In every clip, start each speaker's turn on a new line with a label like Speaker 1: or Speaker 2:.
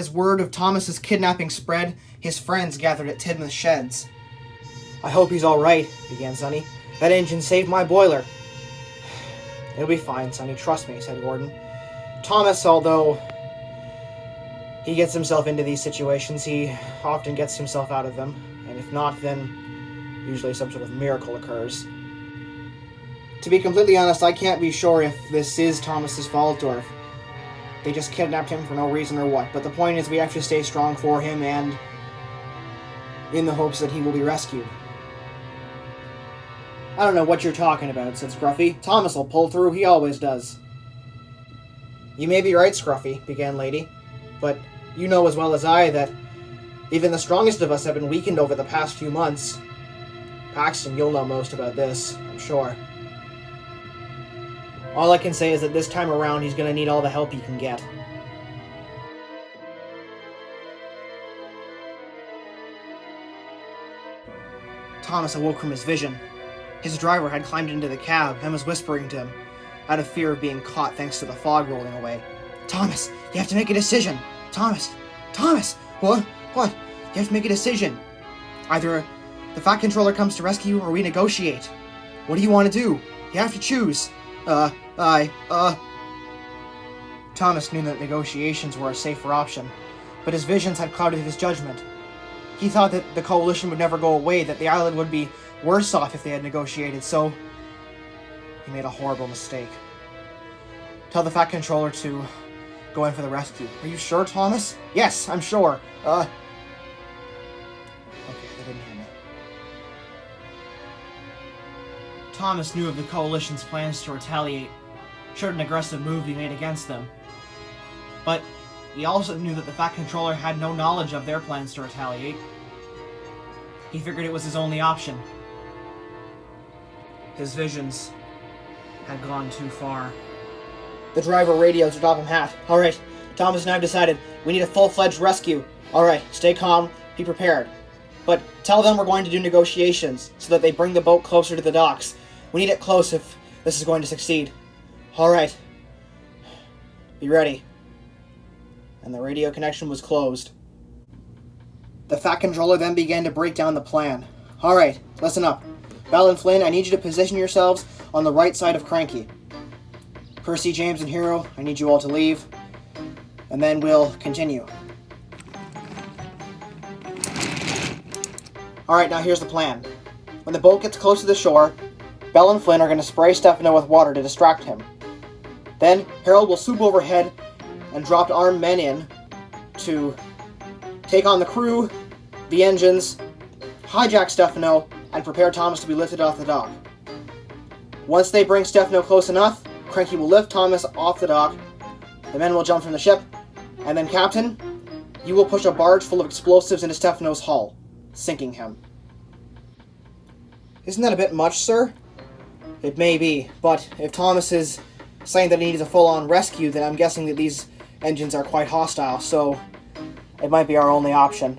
Speaker 1: as word of Thomas's kidnapping spread, his friends gathered at Tidmouth's sheds. "I hope he's all right," began Sonny. "That engine saved my boiler." "It'll be fine, Sonny, trust me," said Gordon. "Thomas, although he gets himself into these situations, he often gets himself out of them, and if not, then usually some sort of miracle occurs. To be completely honest, I can't be sure if this is Thomas's fault or if they just kidnapped him for no reason or what, but the point is we have to stay strong for him and in the hopes that he will be rescued." "I don't know what you're talking about," said Scruffy. "Thomas will pull through, he always does." "You may be right, Scruffy," began Lady, "but you know as well as I that even the strongest of us have been weakened over the past few months. Paxton, you'll know most about this, I'm sure. All I can say is that this time around he's going to need all the help he can get." Thomas awoke from his vision. His driver had climbed into the cab and was whispering to him, out of fear of being caught thanks to the fog rolling away. "Thomas, you have to make a decision! Thomas! Thomas! What? You have to make a decision. Either the Fat Controller comes to rescue or we negotiate. What do you want to do? You have to choose." Thomas knew that negotiations were a safer option, but his visions had clouded his judgment. He thought that the coalition would never go away, that the island would be worse off if they had negotiated, so he made a horrible mistake. "Tell the Fat Controller to go in for the rescue." "Are you sure, Thomas?" "Yes, I'm sure. Okay, they didn't hear me." Thomas knew of the coalition's plans to retaliate should an aggressive move be made against them. But he also knew that the Fat Controller had no knowledge of their plans to retaliate. He figured it was his only option. His visions had gone too far. The driver radios to Topham Hatt. "All right, Thomas and I have decided we need a full-fledged rescue. All right, stay calm, be prepared. But tell them we're going to do negotiations so that they bring the boat closer to the docks. We need it close if this is going to succeed. All right, be ready." And the radio connection was closed. The Fat Controller then began to break down the plan. "All right, listen up. Bell and Flynn, I need you to position yourselves on the right side of Cranky. Percy, James, and Hero, I need you all to leave. And then we'll continue. Alright, now here's the plan. When the boat gets close to the shore, Bell and Flynn are going to spray Stefano with water to distract him. Then Harold will swoop overhead and drop armed men in to take on the crew, the engines, hijack Stefano, and prepare Thomas to be lifted off the dock. Once they bring Stefano close enough, Cranky will lift Thomas off the dock, the men will jump from the ship, and then, Captain, you will push a barge full of explosives into Stefano's hull, sinking him. Isn't that a bit much, sir? It may be, but if Thomas is saying that he needs a full-on rescue, then I'm guessing that these engines are quite hostile, so it might be our only option.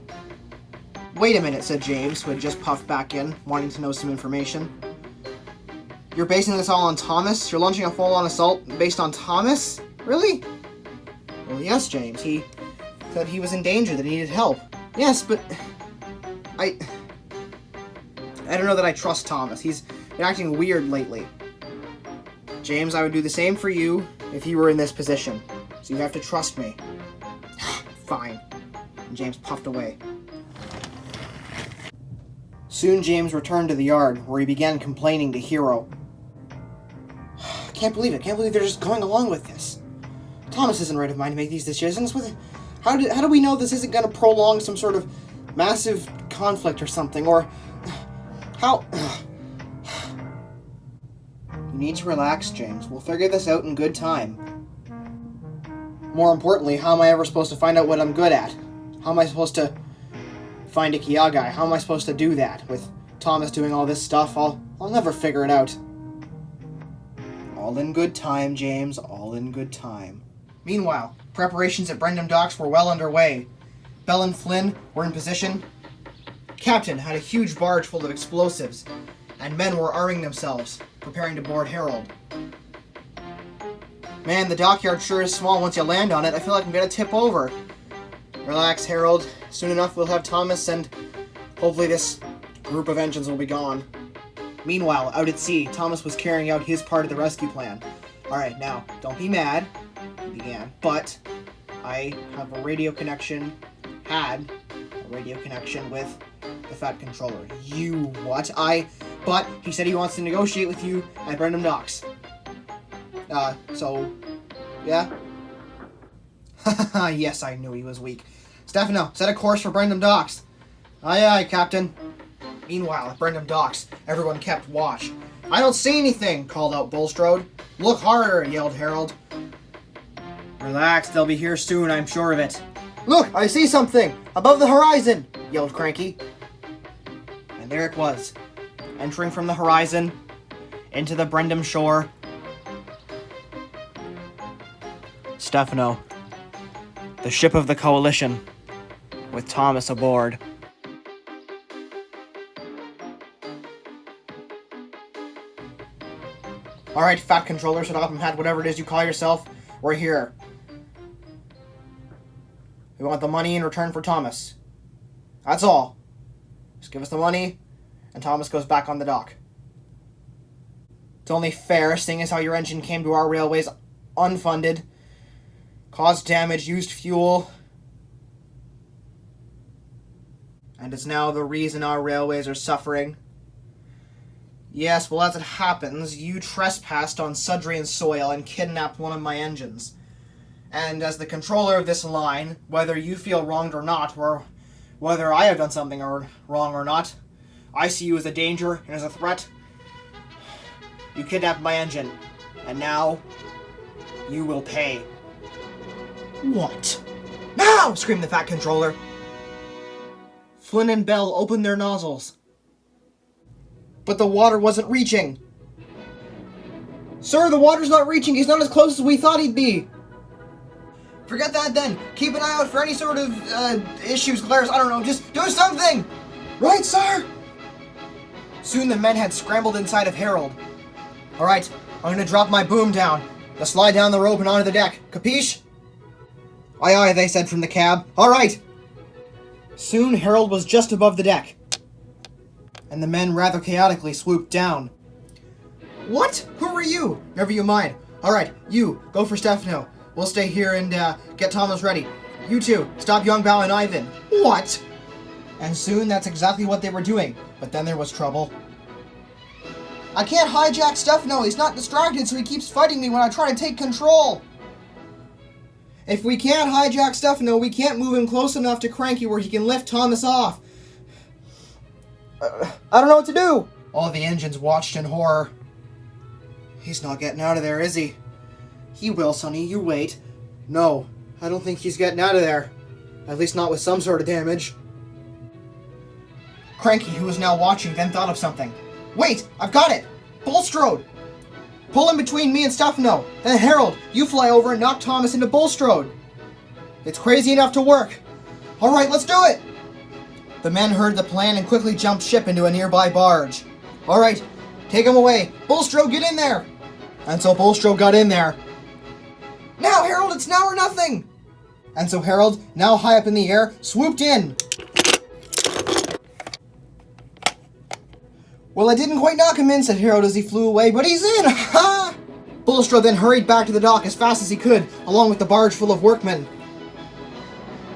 Speaker 1: Wait a minute, said James, who had just puffed back in, wanting to know some information. You're basing this all on Thomas? You're launching a full-on assault based on Thomas? Really? Well, yes, James. He said he was in danger, that he needed help. Yes, but I don't know that I trust Thomas. He's been acting weird lately. James, I would do the same for you if you were in this position. So you have to trust me. Fine. And James puffed away. Soon James returned to the yard, where he began complaining to Hero. I can't believe it. Can't believe they're just going along with this. Thomas isn't right of mind to make these decisions. How do we know this isn't going to prolong some sort of massive conflict or something? Or how... You need to relax, James. We'll figure this out in good time. More importantly, how am I ever supposed to find out what I'm good at? How am I supposed to find a Kiagai? How am I supposed to do that? With Thomas doing all this stuff, I'll never figure it out. All in good time, James. All in good time. Meanwhile, preparations at Brendam Docks were well underway. Bell and Flynn were in position. Captain had a huge barge full of explosives, and men were arming themselves, preparing to board Harold. Man, the dockyard sure is small once you land on it. I feel like I'm gonna tip over. Relax, Harold. Soon enough we'll have Thomas and hopefully this group of engines will be gone. Meanwhile, out at sea, Thomas was carrying out his part of the rescue plan. Alright, now, don't be mad, he began, but I have a radio connection, had a radio connection with the Fat Controller. You what? But he said he wants to negotiate with you at Brendam Docks. So, yeah? Haha, yes, I knew he was weak. Stefano, set a course for Brendam Docks. Aye, aye, Captain. Meanwhile, at Brendam Docks, everyone kept watch. I don't see anything, called out Bulstrode. Look harder, yelled Harold. Relax, they'll be here soon, I'm sure of it. Look, I see something! Above the horizon! Yelled Cranky. And there it was, entering from the horizon, into the Brendam shore. Stefano, the ship of the Coalition, with Thomas aboard. Alright, Fat Controller, shut up and had whatever it is you call yourself. We're here. We want the money in return for Thomas. That's all. Just give us the money, and Thomas goes back on the dock. It's only fair, seeing as how your engine came to our railways unfunded, caused damage, used fuel, and is now the reason our railways are suffering. Yes, well, as it happens, you trespassed on Sudrian soil and kidnapped one of my engines. And as the controller of this line, whether you feel wronged or not, or whether I have done something wrong or not, I see you as a danger and as a threat. You kidnapped my engine, and now you will pay. What? Now! Screamed the Fat Controller. Flynn and Bell opened their nozzles. But the water wasn't reaching. Sir, the water's not reaching. He's not as close as we thought he'd be. Forget that then. Keep an eye out for any sort of, issues, glares. I don't know. Just do something. Right, sir? Soon the men had scrambled inside of Harold. Alright, I'm gonna drop my boom down. Now slide down the rope and onto the deck. Capiche? Aye, aye, they said from the cab. Alright. Soon Harold was just above the deck, and the men rather chaotically swooped down. What? Who are you? Never you mind. Alright, you, go for Stefano. We'll stay here and, get Thomas ready. You two, stop Young Bao and Ivan. What? And soon that's exactly what they were doing, but then there was trouble. I can't hijack Stefano, he's not distracted, so he keeps fighting me when I try to take control. If we can't hijack Stefano, we can't move him close enough to Cranky where he can lift Thomas off. I don't know what to do. All the engines watched in horror. He's not getting out of there, is he? He will, Sonny, you wait. No, I don't think he's getting out of there. At least not with some sort of damage. Cranky, who was now watching, then thought of something. Wait, I've got it! Bulstrode! Pull in between me and Stefano. Then Harold, you fly over and knock Thomas into Bulstrode. It's crazy enough to work. Alright, let's do it! The men heard the plan and quickly jumped ship into a nearby barge. Alright, take him away. Bulstrode, get in there! And so Bulstrode got in there. Now, Harold, it's now or nothing! And so Harold, now high up in the air, swooped in. Well, I didn't quite knock him in, said Harold as he flew away, but he's in! Ha! Bulstrode then hurried back to the dock as fast as he could, along with the barge full of workmen.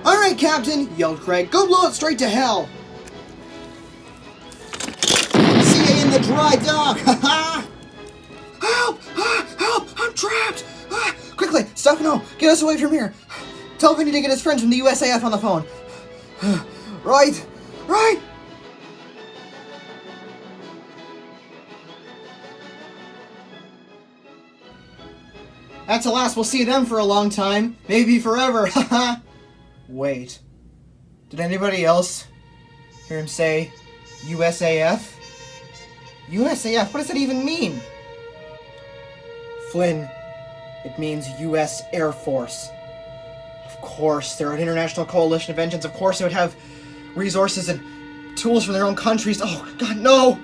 Speaker 1: Alright, Captain, yelled Craig, go blow it straight to hell! See you in the dry dock! Ha ha! Help! Help! I'm trapped! Quickly, Stefano, get us away from here! Tell Vinny to get his friends from the USAF on the phone. Right! Right! That's the last we'll see them for a long time. Maybe forever. Haha. Wait. Did anybody else hear him say USAF? USAF? What does that even mean? Flynn, it means U.S. Air Force. Of course, they're an international coalition of engines. Of course they would have resources and tools from their own countries. Oh, God, no!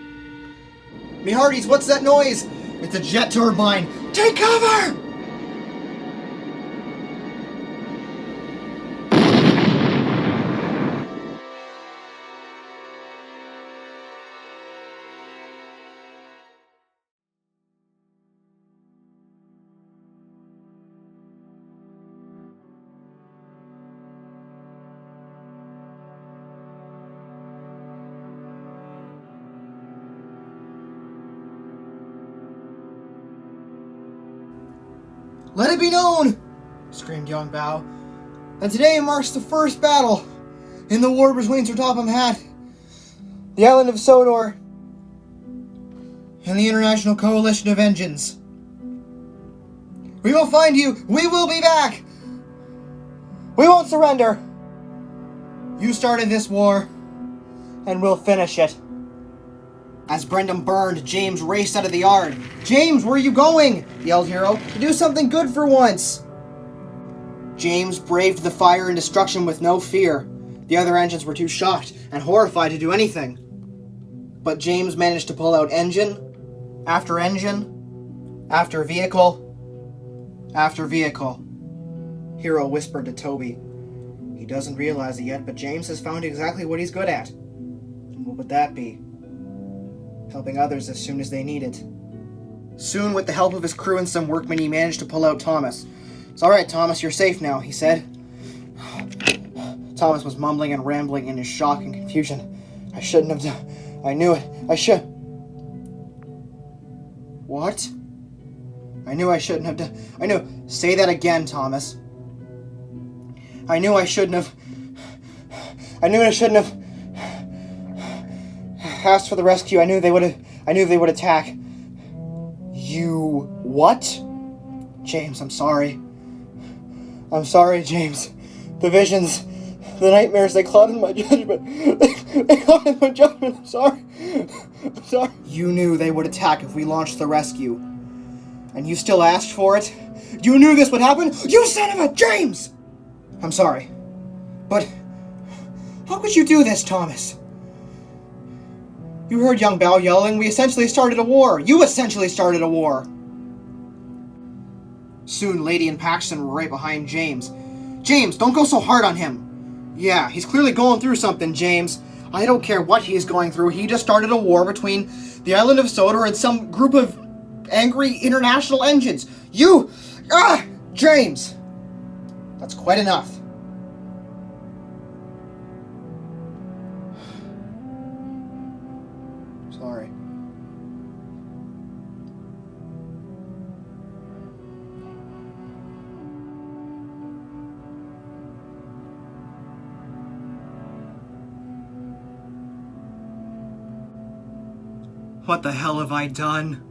Speaker 1: Me hearties, what's that noise? It's a jet turbine. Take cover! Let it be known, screamed Young Bao, that today marks the first battle in the war between Sir Topham Hatt, the island of Sodor, and the International Coalition of Engines. We will find you! We will be back! We won't surrender! You started this war, and we'll finish it. As Brendan burned, James raced out of the yard. James, where are you going? Yelled Hero. To do something good for once. James braved the fire and destruction with no fear. The other engines were too shocked and horrified to do anything. But James managed to pull out engine after vehicle after vehicle. Hero whispered to Toby. He doesn't realize it yet, but James has found exactly what he's good at. And what would that be? Helping others as soon as they need it. Soon, with the help of his crew and some workmen, he managed to pull out Thomas. It's all right, Thomas, you're safe now, he said. Thomas was mumbling and rambling in his shock and confusion. I shouldn't have done. I knew it. I should. What? I knew I shouldn't have done. I knew. Say that again, Thomas. I knew I shouldn't have. I knew I shouldn't have asked for the rescue. I knew they would attack. You what? James, I'm sorry. I'm sorry, James. The visions, the nightmares, they clouded my judgment. They clouded my judgment. I'm sorry. I'm sorry. You knew they would attack if we launched the rescue. And you still asked for it? You knew this would happen? You son of a James! I'm sorry. But how could you do this, Thomas? You heard Young Bao yelling. We essentially started a war. You essentially started a war. Soon, Lady and Paxton were right behind James. James, don't go so hard on him. Yeah, he's clearly going through something, James. I don't care what he's going through. He just started a war between the island of Sodor and some group of angry international engines. James! That's quite enough. Sorry. What the hell have I done?